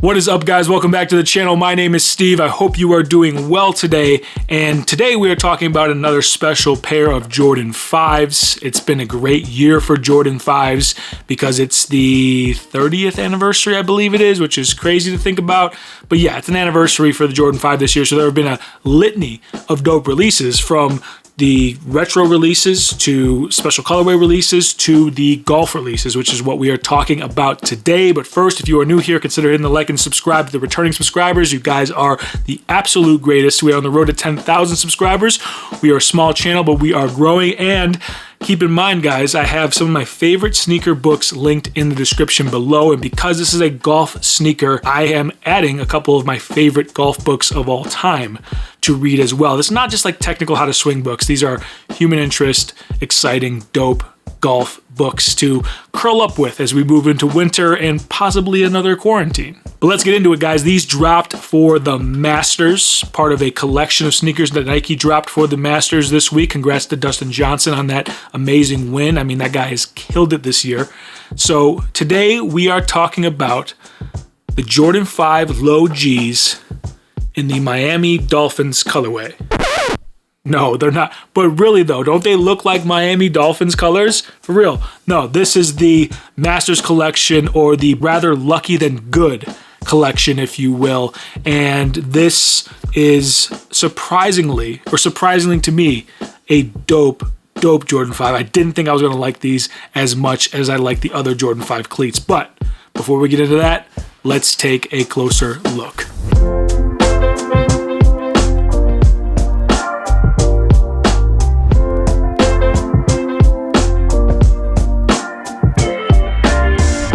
What is up, guys? Welcome back to the channel. My name is Steve. I hope you are doing well today. And today we are talking about another special pair of Jordan 5s. It's been a great year for Jordan 5s because it's the 30th anniversary, I believe it is, which is crazy to think about. But yeah, it's an anniversary for the Jordan 5 this year. So there have been a litany of dope releases, from the retro releases to special colorway releases to the golf releases, which is what we are talking about today. But first, if you are new here, consider hitting the like and subscribe to the returning subscribers. You guys are the absolute greatest. We are on the road to 10,000 subscribers. We are a small channel, but we are growing. And keep in mind, guys, I have some of my favorite sneaker books linked in the description below. And because this is a golf sneaker, I am adding a couple of my favorite golf books of all time to read as well. It's not just like technical how to swing books. These are human interest, exciting, dope golf books to curl up with as we move into winter and possibly another quarantine. But let's get into it, guys. These dropped for the Masters, part of a collection of sneakers that Nike dropped for the Masters this week. Congrats to Dustin Johnson on that amazing win. I mean, that guy has killed it this year. So today we are talking about the Jordan 5 Low G's in the Miami Dolphins colorway. No, they're not. But really though, don't they look like Miami Dolphins colors? For real. No, this is the Masters collection, or the rather lucky than good collection, if you will. And this is surprisingly to me, a dope Jordan 5. I didn't think I was going to like these as much as I like the other Jordan 5 cleats. But before we get into that, let's take a closer look.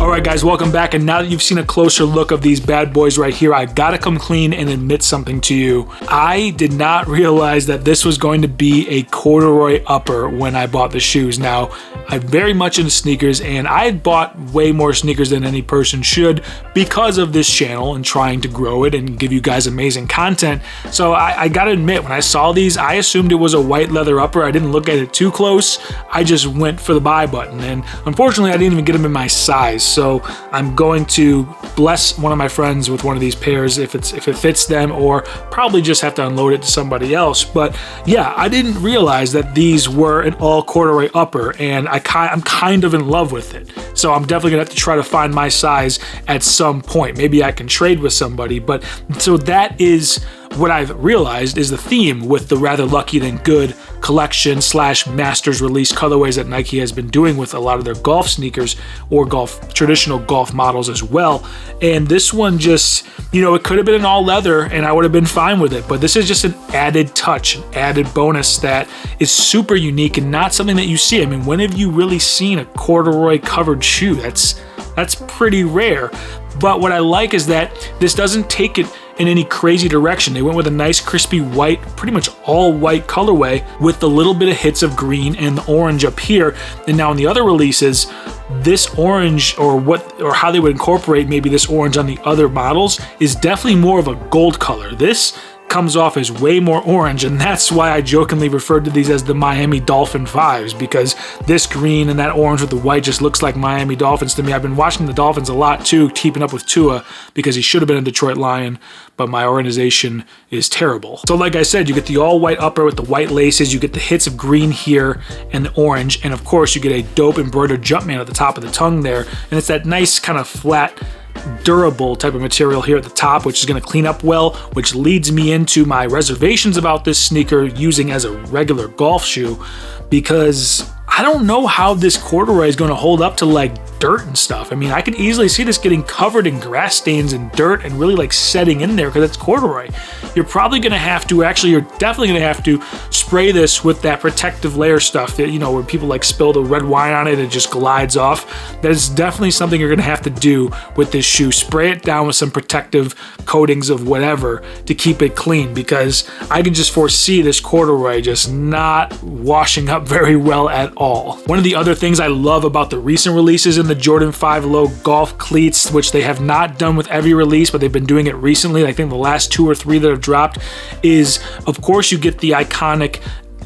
Alright guys, welcome back, and now that you've seen a closer look of these bad boys right here, I gotta come clean and admit something to you. I did not realize that this was going to be a corduroy upper when I bought the shoes. Now, I'm very much into sneakers, and I had bought way more sneakers than any person should because of this channel and trying to grow it and give you guys amazing content. So I gotta admit, when I saw these, I assumed it was a white leather upper. I didn't look at it too close. I just went for the buy button, and unfortunately I didn't even get them in my size. So I'm going to bless one of my friends with one of these pairs if it fits them, or probably just have to unload it to somebody else. But yeah, I didn't realize that these were an all corduroy upper, and I'm kind of in love with it. So I'm definitely gonna have to try to find my size at some point. Maybe I can trade with somebody. But so that is what I've realized is the theme with the rather lucky than good collection slash Masters release colorways that Nike has been doing with a lot of their golf sneakers, or traditional golf models as well. And this one just, you know, it could have been an all leather and I would have been fine with it, but this is just an added touch, an added bonus that is super unique and not something that you see. I mean, when have you really seen a corduroy covered shoe? That's pretty rare. But what I like is that this doesn't take it in any crazy direction. They went with a nice crispy white, pretty much all white colorway with a little bit of hits of green and the orange up here. And now in the other releases, this orange, or how they would incorporate maybe this orange on the other models, is definitely more of a gold color. This comes off as way more orange, and that's why I jokingly referred to these as the Miami Dolphin 5s, because this green and that orange with the white just looks like Miami Dolphins to me. I've been watching the Dolphins a lot too, keeping up with Tua, because he should have been a Detroit Lion, but my organization is terrible. So like I said, you get the all white upper with the white laces, you get the hits of green here and the orange, and of course you get a dope embroidered Jumpman at the top of the tongue there, and it's that nice kind of flat, durable type of material here at the top, which is going to clean up well, which leads me into my reservations about this sneaker using as a regular golf shoe, because I don't know how this corduroy is going to hold up to like dirt and stuff. I mean, I could easily see this getting covered in grass stains and dirt and really like setting in there because it's corduroy. You're probably going to have to, actually, you're definitely going to have to spray this with that protective layer stuff that, you know, where people like spill the red wine on it and it just glides off. That is definitely something you're going to have to do with this shoe. Spray it down with some protective coatings of whatever to keep it clean, because I can just foresee this corduroy just not washing up very well at all. One of the other things I love about the recent releases in the Jordan 5 Low golf cleats, which they have not done with every release, but they've been doing it recently, I think the last 2 or 3 that have dropped, is of course you get the iconic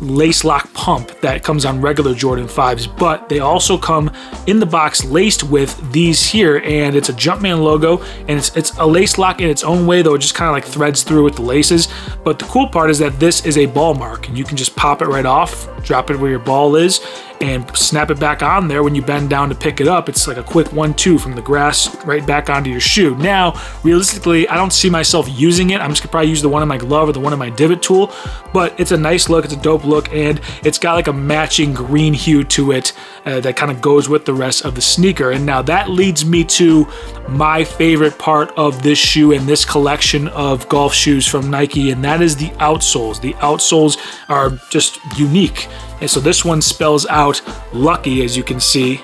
lace lock pump that comes on regular Jordan 5s, but they also come in the box laced with these here, and it's a Jumpman logo, and it's a lace lock in its own way, though it just kind of like threads through with the laces. But the cool part is that this is a ball mark, and you can just pop it right off, drop it where your ball is, and snap it back on there when you bend down to pick it up. It's like a quick 1-2 from the grass right back onto your shoe. Now, realistically, I don't see myself using it. I'm just gonna probably use the one in my glove or the one in my divot tool, but it's a nice look, it's a dope look, and it's got like a matching green hue to it that kind of goes with the rest of the sneaker. And now that leads me to my favorite part of this shoe and this collection of golf shoes from Nike, and that is the outsoles. The outsoles are just unique. And so this one spells out lucky, as you can see.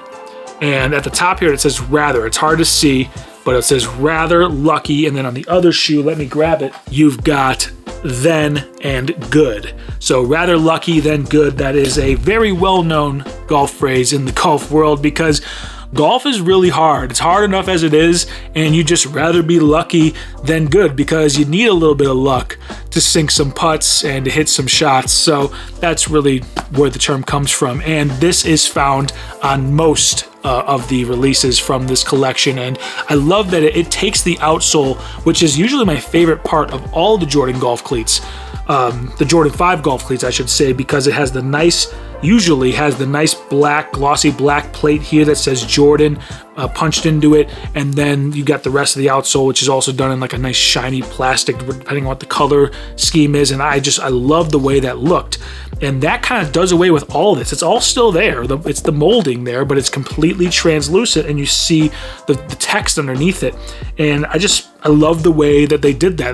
And at the top here, it says rather. It's hard to see, but it says rather lucky. And then on the other shoe, let me grab it, you've got then and good. So rather lucky than good. That is a very well-known golf phrase in the golf world, because golf is really hard. It's hard enough as it is, and you just rather be lucky than good, because you need a little bit of luck to sink some putts and to hit some shots. So that's really where the term comes from. And this is found on most of the releases from this collection. And I love that it takes the outsole, which is usually my favorite part of all the Jordan golf cleats, the Jordan 5 golf cleats, I should say, because it has the nice, usually has the nice black, glossy black plate here that says Jordan punched into it, and then you got the rest of the outsole, which is also done in like a nice shiny plastic, depending on what the color scheme is. And I love the way that looked. And that kind of does away with all this. It's all still there. It's the molding there, but it's completely translucent, and you see the text underneath it. And I love the way that they did that.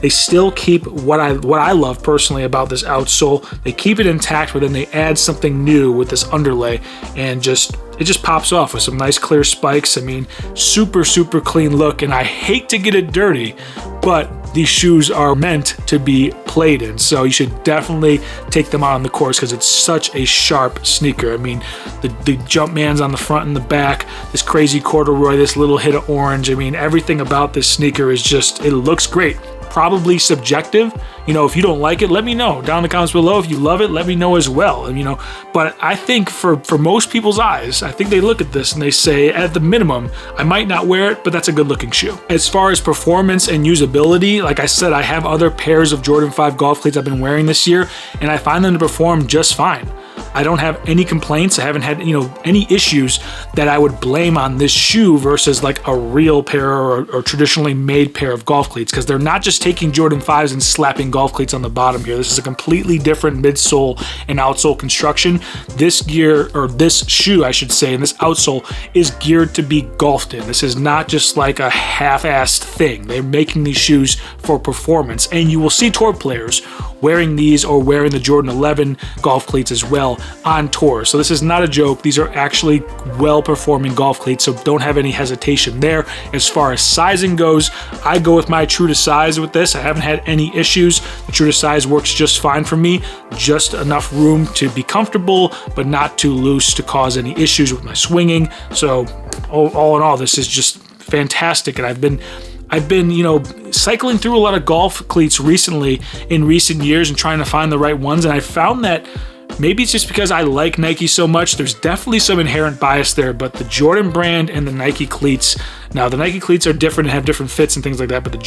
They still keep what I love personally about this outsole. They keep it intact, but then they add something new with this underlay, and it just pops off with some nice clear spikes. I mean, super, super clean look, and I hate to get it dirty, but these shoes are meant to be played in, so you should definitely take them out on the course, because it's such a sharp sneaker. I mean, the Jumpman's on the front and the back, this crazy corduroy, this little hit of orange. I mean, everything about this sneaker is just, it looks great. Probably subjective. You know, if you don't like it, let me know down in the comments below. If you love it, let me know as well. And, you know, but I think for most people's eyes, I think they look at this and they say, at the minimum, I might not wear it, but that's a good looking shoe. As far as performance and usability, like I said, I have other pairs of Jordan 5 golf cleats I've been wearing this year, and I find them to perform just fine. I don't have any complaints. I haven't had, any issues that I would blame on this shoe versus like a real pair or traditionally made pair of golf cleats, because they're not just taking Jordan 5s and slapping golf cleats on the bottom here. This is a completely different midsole and outsole construction. This gear, or this shoe, I should say, and this outsole is geared to be golfed in. This is not just like a half-assed thing. They're making these shoes for performance, and you will see tour players wearing these or wearing the Jordan 11 golf cleats as well on tour. So this is not a joke. These are actually well-performing golf cleats, so don't have any hesitation there. As far as sizing goes, I go with my true to size with this. I haven't had any issues. The true to size works just fine for me. Just enough room to be comfortable, but not too loose to cause any issues with my swinging. So all in all, this is just fantastic, and I've been cycling through a lot of golf cleats recently in recent years and trying to find the right ones, and I found that maybe it's just because I like Nike so much. There's definitely some inherent bias there, but the Jordan brand and the Nike cleats, now the Nike cleats are different and have different fits and things like that, but the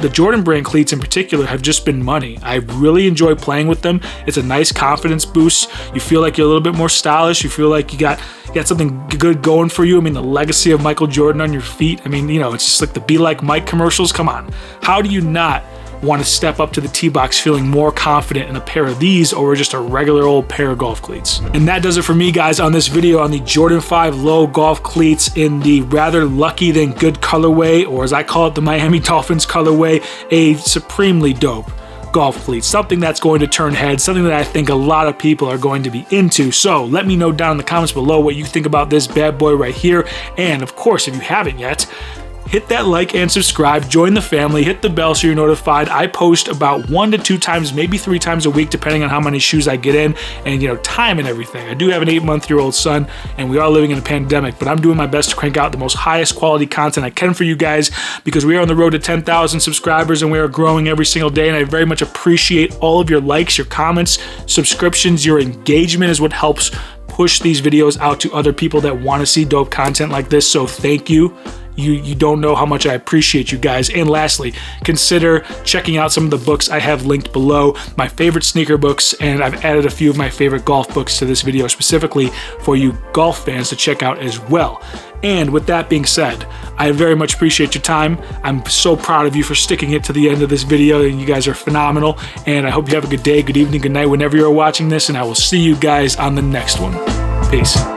Jordan brand cleats in particular have just been money. I really enjoy playing with them. It's a nice confidence boost. You feel like you're a little bit more stylish. You feel like you got something good going for you. I mean, the legacy of Michael Jordan on your feet. I mean, it's just like the Be Like Mike commercials. Come on. How do you not want to step up to the tee box feeling more confident in a pair of these over just a regular old pair of golf cleats? And that does it for me, guys, on this video on the Jordan 5 low golf cleats in the rather lucky than good colorway, or as I call it, the Miami Dolphins colorway, a supremely dope golf cleats, something that's going to turn heads, something that I think a lot of people are going to be into. So let me know down in the comments below what you think about this bad boy right here. And of course, if you haven't yet, hit that like and subscribe, join the family, hit the bell so you're notified. I post about 1 to 2 times, maybe 3 times a week, depending on how many shoes I get in and, you know, time and everything. I do have an 8-month-old son and we are living in a pandemic, but I'm doing my best to crank out the most highest quality content I can for you guys because we are on the road to 10,000 subscribers and we are growing every single day. And I very much appreciate all of your likes, your comments, subscriptions. Your engagement is what helps push these videos out to other people that want to see dope content like this. So thank you. You don't know how much I appreciate you guys. And lastly, consider checking out some of the books I have linked below, my favorite sneaker books, and I've added a few of my favorite golf books to this video specifically for you golf fans to check out as well. And with that being said, I very much appreciate your time. I'm so proud of you for sticking it to the end of this video, and you guys are phenomenal. And I hope you have a good day, good evening, good night whenever you're watching this, and I will see you guys on the next one. Peace.